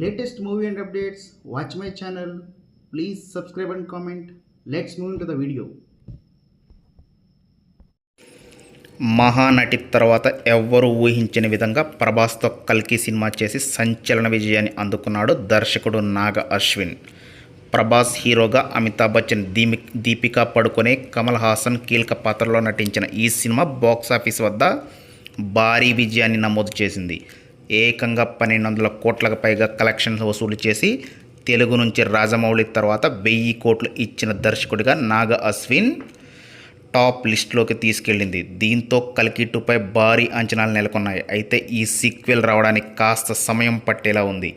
latest movie and updates, watch my channel. Please subscribe and comment. Let's move into the video. Mahanati తర్వాత ఎవ్వరూ ఊహించని విధంగా ప్రభాస్తో కల్కి cinema చేసి సంచలన విజయాన్ని అందుకున్నాడు దర్శకుడు నాగ అశ్విన్. ప్రభాస్ హీరోగా అమితాబ్ బచ్చన్, దీపికా పడుకొనే, కమల్ హాసన్ కీలక పాత్రలో నటించిన ఈ సినిమా బాక్సాఫీస్ వద్ద భారీ విజయాన్ని నమోదు చేసింది. ఏకంగా 1200 కోట్లకు పైగా కలెక్షన్స్ వసూలు చేసి తెలుగు నుంచి రాజమౌళి తర్వాత 1000 కోట్లు ఇచ్చిన దర్శకుడిగా నాగ అశ్విన్ టాప్ లిస్టులోకి తీసుకెళ్ళింది. దీంతో కల్కి 2పై భారీ అంచనాలు నెలకొన్నాయి. అయితే ఈ సీక్వెల్ రావడానికి కాస్త సమయం పట్టేలా ఉంది.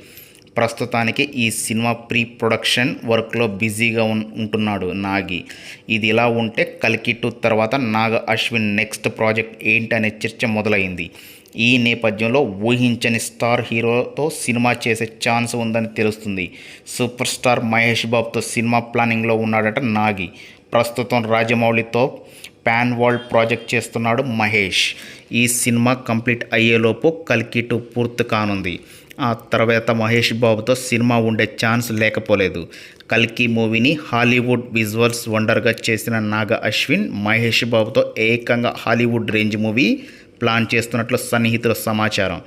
ప్రస్తుతానికి ఈ సినిమా ప్రీ ప్రొడక్షన్ వర్క్లో బిజీగా ఉంటున్నాడు నాగి. ఇది ఇలా ఉంటే కల్కి 2 తర్వాత నాగ అశ్విన్ నెక్స్ట్ ప్రాజెక్ట్ ఏంటనే చర్చ మొదలైంది. ఈ నేపథ్యంలో ఊహించని స్టార్ హీరోతో సినిమా చేసే ఛాన్స్ ఉందని తెలుస్తుంది. సూపర్ స్టార్ మహేష్ బాబుతో సినిమా ప్లానింగ్లో ఉన్నాడట నాగి. ప్రస్తుతం రాజమౌళితో పాన్ వరల్డ్ ప్రాజెక్ట్ చేస్తున్నాడు మహేష్. ఈ సినిమా కంప్లీట్ అయ్యేలోపు కల్కి 2 పూర్తి కానుంది. ఆ తర్వాత మహేష్ బాబుతో సినిమా ఉండే ఛాన్స్ లేకపోలేదు. కల్కి మూవీని హాలీవుడ్ విజువల్స్ వండర్గా చేసిన నాగ అశ్విన్ మహేష్ బాబుతో ఏకంగా హాలీవుడ్ రేంజ్ మూవీ ప్లాన్ చేస్తున్నట్లు సన్నిహితుల సమాచారం.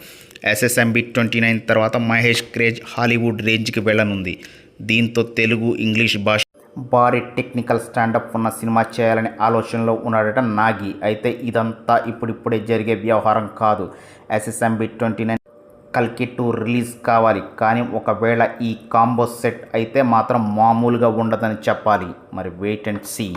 SSMB 29 తర్వాత మహేష్ క్రేజ్ హాలీవుడ్ రేంజ్కి వెళ్ళనుంది. దీంతో తెలుగు, ఇంగ్లీష్ భాష భారీ టెక్నికల్ స్టాండప్ ఉన్న సినిమా చేయాలనే ఆలోచనలో ఉన్నాడట నాగి. అయితే ఇదంతా ఇప్పుడిప్పుడే జరిగే వ్యవహారం కాదు. SSMB 29 కల్కి 2 రిలీజ్ కావాలి. కానీ ఒకవేళ ఈ కాంబో సెట్ అయితే మాత్రం మామూలుగా ఉండదని చెప్పాలి. మరి వెయిట్ అండ్ సీ.